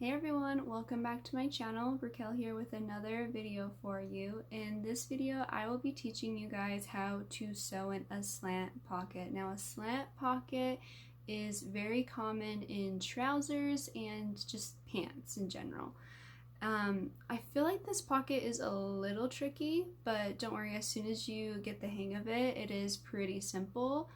Hey everyone, welcome back to my channel. Breekelz here with another video for you. In this video, I will be teaching you guys how to sew in a slant pocket. Now, a slant pocket is very common in trousers and just pants in general. I feel like this pocket is a little tricky, but don't worry, as soon as you get the hang of it, it is pretty simple.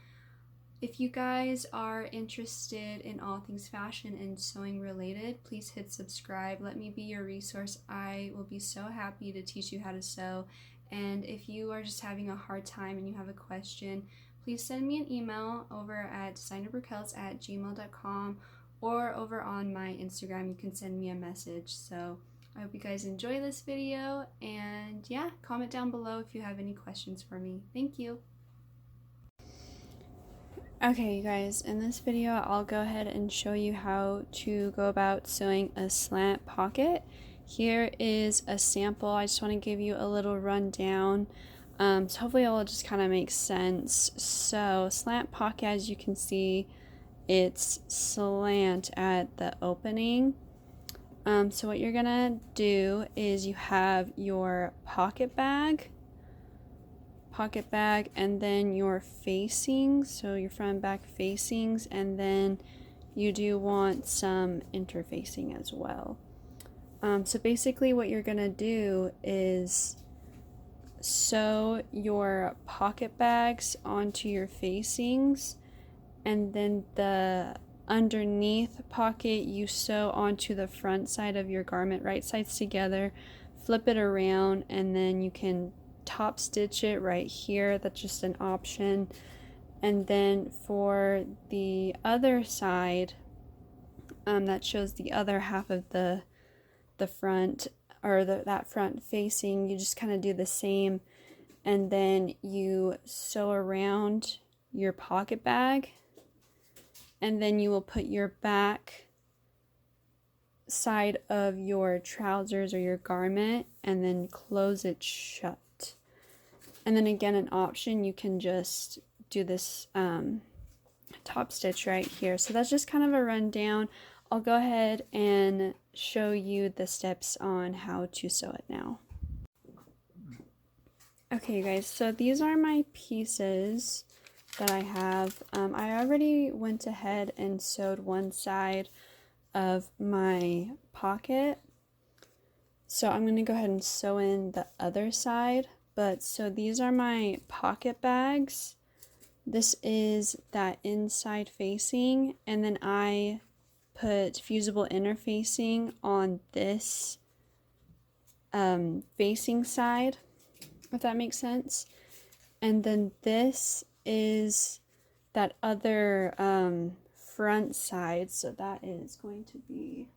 If you guys are interested in all things fashion and sewing related, please hit subscribe. Let me be your resource. I will be so happy to teach you how to sew. And if you are just having a hard time and you have a question, please send me an email over at designerbreekelz@gmail.com or over on my Instagram. You can send me a message. So I hope you guys enjoy this video, and yeah, comment down below if you have any questions for me. Thank you. Okay, you guys, in this video I'll go ahead and show you how to go about sewing a slant pocket. Here is a sample. I just want to give you a little rundown, so hopefully it will just kind of make sense. So slant pocket, as you can see, it's slant at the opening. So what you're gonna do is you have your pocket bag, and then your facings, so your front and back facings, and then you do want some interfacing as well. So basically what you're gonna do is sew your pocket bags onto your facings, and then the underneath pocket you sew onto the front side of your garment, right sides together, flip it around, and then you can top stitch it right here. That's just an option. And then for the other side, that shows the other half of the front, or that front facing, you just kind of do the same, and then you sew around your pocket bag, and then you will put your back side of your trousers or your garment and then close it shut. And then again, an option, you can just do this top stitch right here. So that's just kind of a rundown. I'll go ahead and show you the steps on how to sew it now. Okay, you guys, so these are my pieces that I have. I already went ahead and sewed one side of my pocket, so I'm going to go ahead and sew in the other side. But so these are my pocket bags. This is that inside facing, and then I put fusible interfacing on this facing side, if that makes sense. And then this is that other front side, so that is going to be,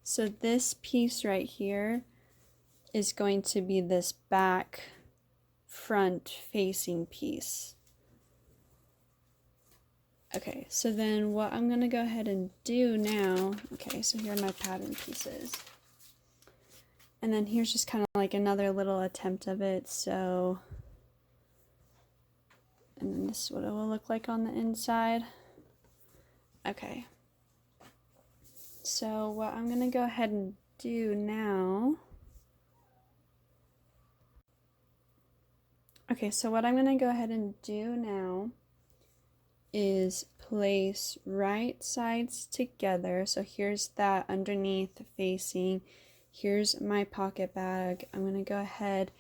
so this piece right here is going to be this back front facing piece. Okay, so then what I'm going to go ahead and do now, okay, so here are my pattern pieces. And then here's just kind of like another little attempt of it. So, and then this is what it will look like on the inside. Okay. So what I'm going to go ahead and do now, is place right sides together. So here's that underneath facing. Here's my pocket bag. I'm going to go ahead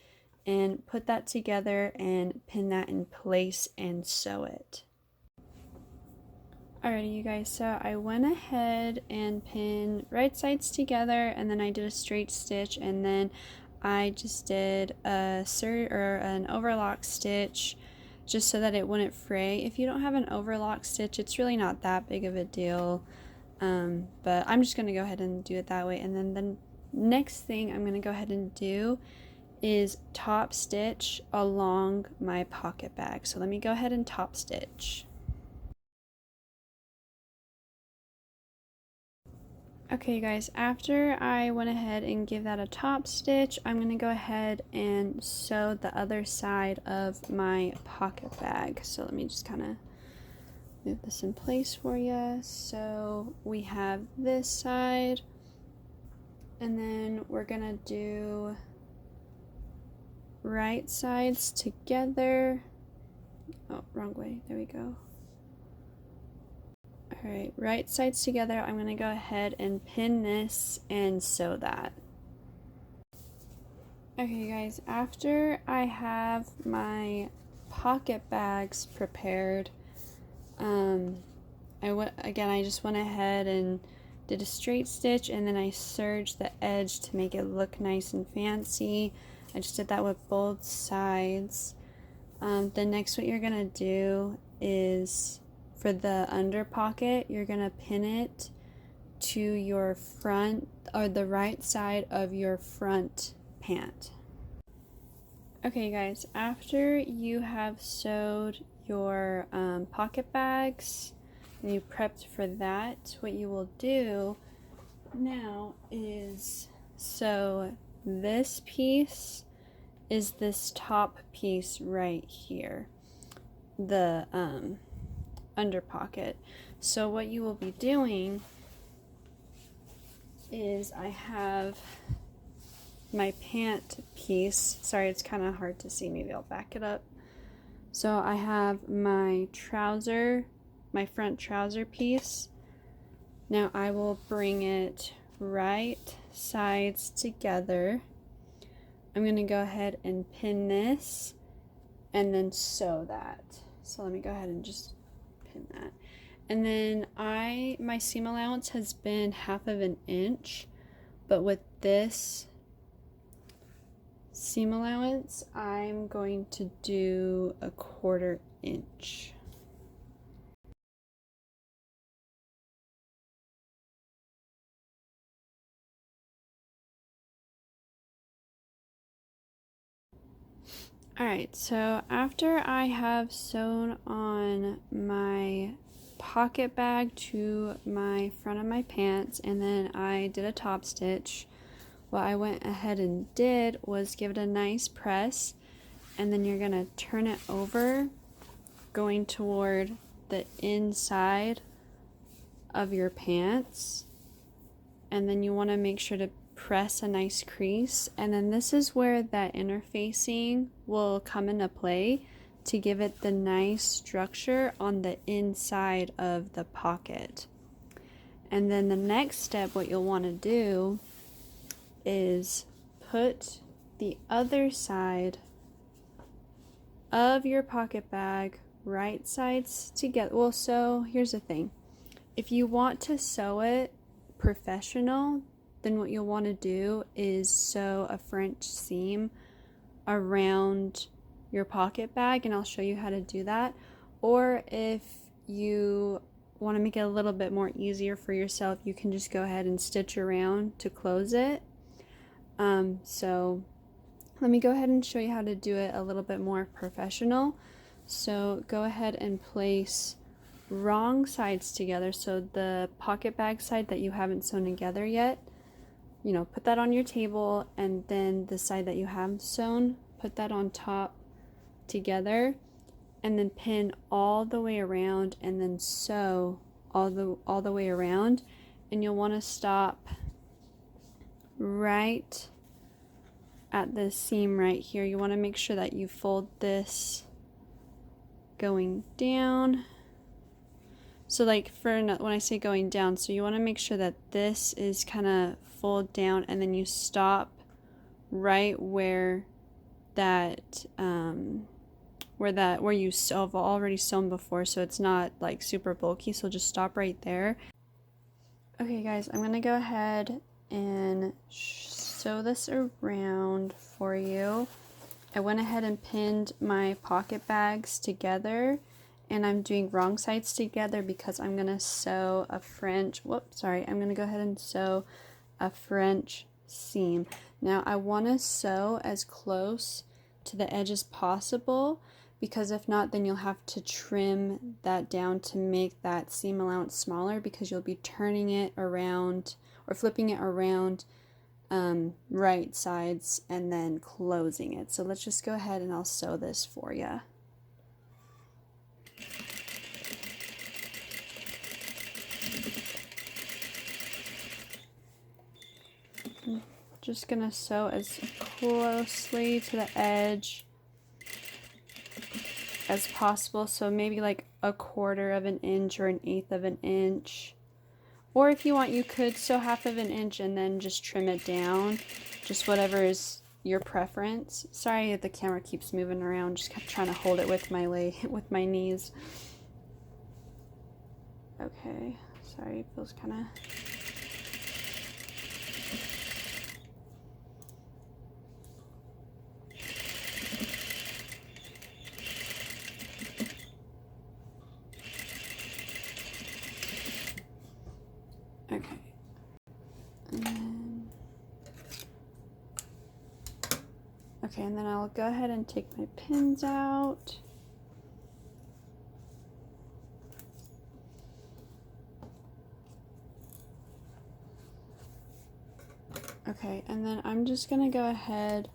and put that together and pin that in place and sew it. Alrighty, you guys, so I went ahead and pinned right sides together, and then I did a straight stitch, and then I just did a an overlock stitch just so that it wouldn't fray. If you don't have an overlock stitch, it's really not that big of a deal, but I'm just going to go ahead and do it that way. And then the next thing I'm going to go ahead and do is top stitch along my pocket bag. So let me go ahead and top stitch. Okay, you guys, after I went ahead and give that a top stitch, I'm going to go ahead and sew the other side of my pocket bag. So let me just kind of move this in place for you. So we have this side, and then we're gonna do right sides together. Oh, wrong way. There we go. All right, right sides together. I'm gonna go ahead and pin this and sew that. Okay guys, after I have my pocket bags prepared, I just went ahead and did a straight stitch, and then I serged the edge to make it look nice and fancy. I just did that with both sides. Then next what you're gonna do is, for the under pocket, you're gonna pin it to your front, or the right side of your front pant. Okay guys, after you have sewed your pocket bags and you prepped for that, what you will do now is sew this piece is this top piece right here, the under pocket. So what you will be doing is, I have my pant piece. Sorry, it's kind of hard to see. Maybe I'll back it up. So I have my trouser, my front trouser piece. Now I will bring it right sides together. I'm going to go ahead and pin this and then sew that. So let me go ahead and just pin that. And then my seam allowance has been 1/2 inch, but with this seam allowance, I'm going to do 1/4 inch. Alright, so after I have sewn on my pocket bag to my front of my pants, and then I did a top stitch, what I went ahead and did was give it a nice press, and then you're going to turn it over, going toward the inside of your pants, and then you want to make sure to press a nice crease, and then this is where that interfacing will come into play to give it the nice structure on the inside of the pocket. And then the next step, what you'll want to do is put the other side of your pocket bag right sides together. Well, so here's the thing. If you want to sew it professional, then what you'll want to do is sew a French seam around your pocket bag, and I'll show you how to do that. Or if you want to make it a little bit more easier for yourself, you can just go ahead and stitch around to close it. So let me go ahead and show you how to do it a little bit more professional. So go ahead and place wrong sides together. So the pocket bag side that you haven't sewn together yet, you know, put that on your table, and then the side that you have sewn, put that on top together, and then pin all the way around, and then sew all the way around. And you'll want to stop right at the seam right here. You want to make sure that you fold this going down. So like when I say going down, so you want to make sure that this is kind of fold down, and then you stop right where that where you have already sewn before, so it's not like super bulky. So just stop right there. Okay guys, I'm gonna go ahead and sew this around for you. I went ahead and pinned my pocket bags together, and I'm doing wrong sides together because I'm gonna sew a French, I'm gonna go ahead and sew a French seam. Now I want to sew as close to the edge as possible, because if not, then you'll have to trim that down to make that seam allowance smaller, because you'll be turning it around or flipping it around right sides and then closing it. So let's just go ahead and I'll sew this for you. I'm just gonna sew as closely to the edge as possible, so maybe like 1/4 of an inch or 1/8 of an inch. Or if you want, you could sew 1/2 of an inch and then just trim it down, just whatever is your preference. Sorry if the camera keeps moving around, just kept trying to hold it with my with my knees. Okay, sorry, it feels kind of... Okay. And then I'll go ahead and take my pins out. Okay, and then I'm just gonna go ahead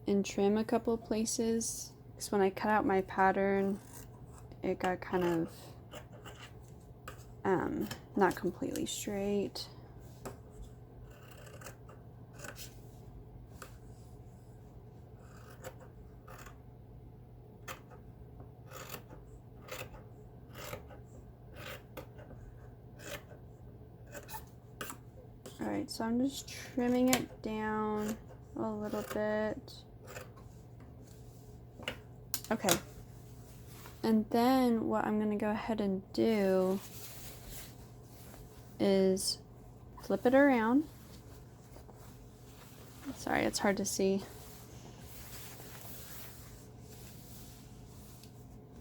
and trim a couple of places, because when I cut out my pattern, it got kind of not completely straight. Alright, so I'm just trimming it down a little bit. Okay. And then what I'm going to go ahead and do is flip it around. Sorry, it's hard to see.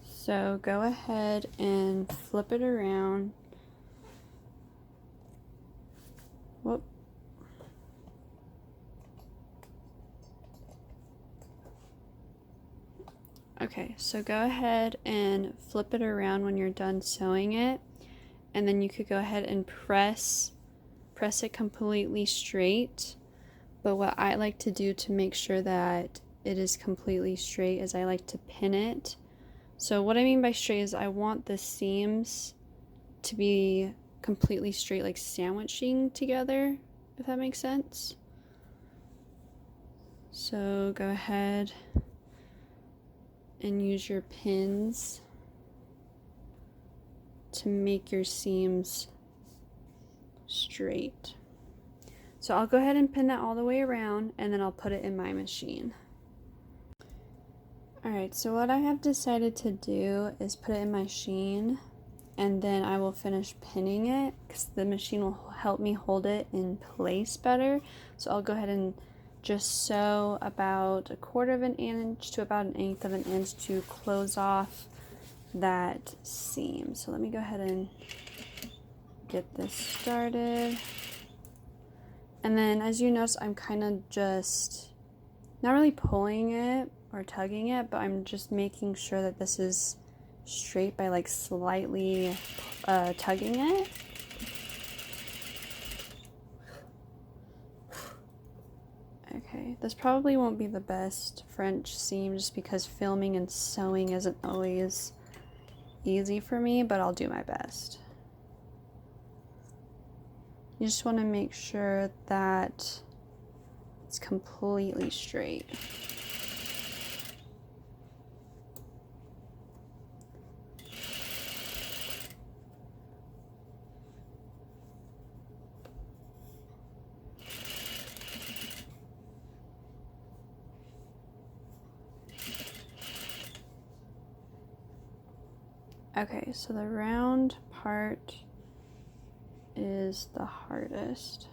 So go ahead and flip it around. Whoop. Okay, so go ahead and flip it around when you're done sewing it, and then you could go ahead and press it completely straight. But what I like to do to make sure that it is completely straight is I like to pin it. So what I mean by straight is I want the seams to be completely straight, like sandwiching together, if that makes sense. So go ahead and use your pins to make your seams straight. So I'll go ahead and pin that all the way around, and then I'll put it in my machine. Alright, so what I have decided to do is put it in my machine, and then I will finish pinning it, because the machine will help me hold it in place better. So I'll go ahead and just sew about 1/4 of an inch to about 1/8 of an inch to close off that seam. So let me go ahead and get this started. And then as you notice, I'm kind of just not really pulling it or tugging it, but I'm just making sure that this is straight by like slightly tugging it. Okay, this probably won't be the best French seam just because filming and sewing isn't always easy for me, but I'll do my best. You just want to make sure that it's completely straight. Okay, so the round part is the hardest.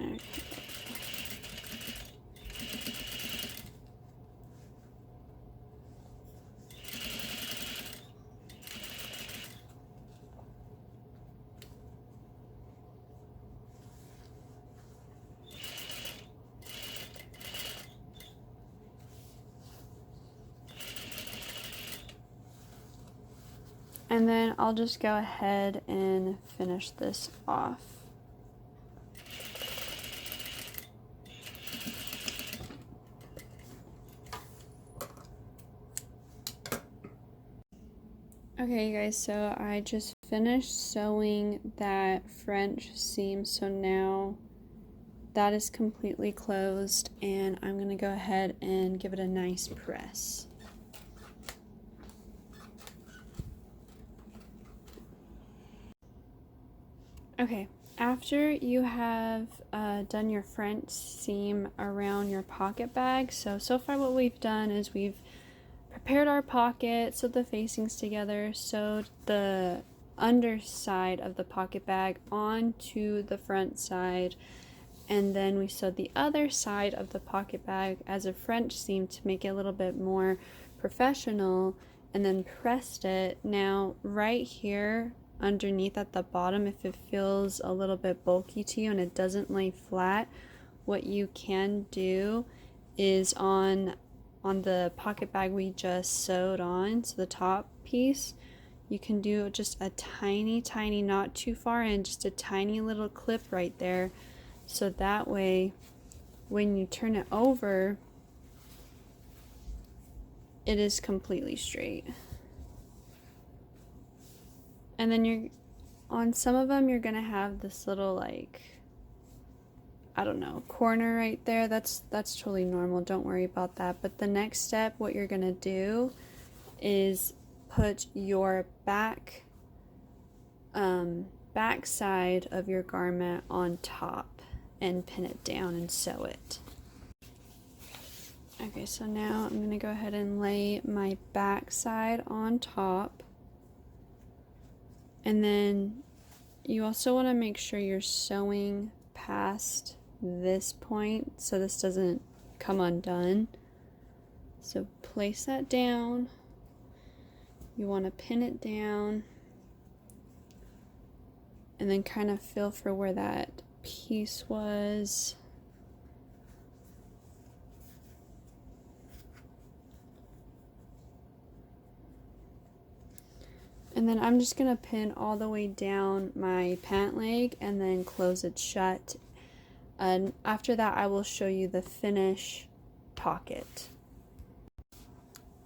Okay. And then I'll just go ahead and finish this off. Okay, you guys, so I just finished sewing that French seam, so now that is completely closed, and I'm going to go ahead and give it a nice press. Okay, after you have done your French seam around your pocket bag, so far what we've done is we've prepared our pocket, sewed the facings together, sewed the underside of the pocket bag onto the front side, and then we sewed the other side of the pocket bag as a French seam to make it a little bit more professional, and then pressed it. Now right here underneath at the bottom, if it feels a little bit bulky to you and it doesn't lay flat, what you can do is on the pocket bag we just sewed on, so the top piece, you can do just a tiny, not too far in, just a tiny little clip right there, so that way when you turn it over, it is completely straight. And then you're on some of them, you're gonna have this little, like, I don't know, corner right there. That's totally normal, don't worry about that. But the next step, what you're gonna do is put your back side of your garment on top and pin it down and sew it. Okay, so now I'm gonna go ahead and lay my back side on top, and then you also want to make sure you're sewing past this point so this doesn't come undone. So place that down. You want to pin it down and then kind of feel for where that piece was. And then I'm just going to pin all the way down my pant leg and then close it shut. And after that, I will show you the finish pocket.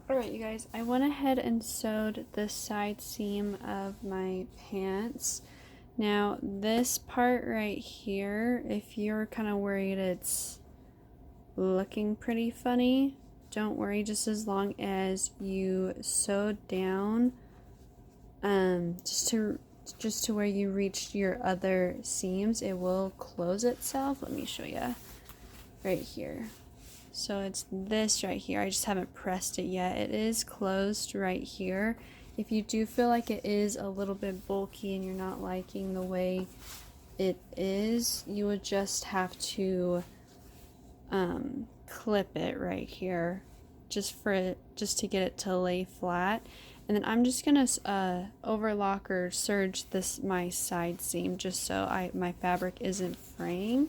Alright, you guys, I went ahead and sewed the side seam of my pants. Now, this part right here, if you're kind of worried it's looking pretty funny, don't worry, just as long as you sewed down just to where you reached your other seams, it will close itself. Let me show you right here. So it's this right here. I just haven't pressed it yet. It is closed right here. If you do feel like it is a little bit bulky and you're not liking the way it is, you would just have to clip it right here just to get it to lay flat. And then I'm just gonna overlock or serge my side seam just so my fabric isn't fraying.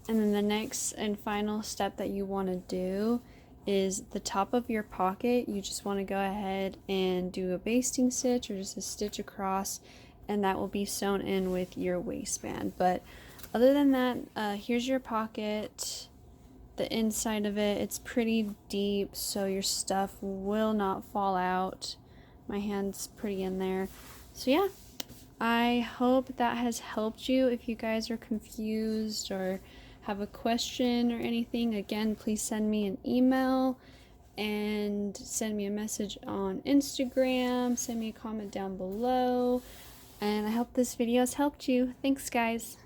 And then the next and final step that you want to do is the top of your pocket. You just want to go ahead and do a basting stitch or just a stitch across, and that will be sewn in with your waistband. But other than that, here's your pocket. The inside of it, it's pretty deep, so your stuff will not fall out. My hand's pretty in there. So yeah, I hope that has helped you. If you guys are confused or have a question or anything, again, please send me an email and send me a message on Instagram, send me a comment down below, and I hope this video has helped you. Thanks, guys.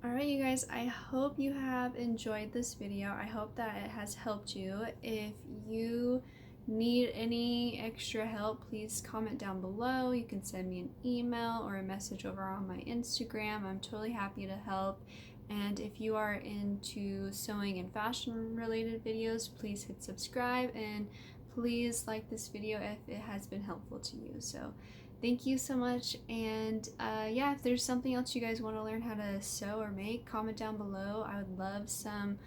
Alright, you guys, I hope you have enjoyed this video. I hope that it has helped you. If you need any extra help, please comment down below. You can send me an email or a message over on my Instagram. I'm totally happy to help. And if you are into sewing and fashion related videos, please hit subscribe and please like this video if it has been helpful to you. So thank you so much, and yeah, if there's something else you guys want to learn how to sew or make, comment down below. I would love some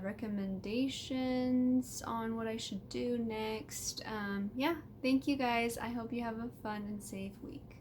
recommendations on what I should do next. Yeah, thank you guys. I hope you have a fun and safe week.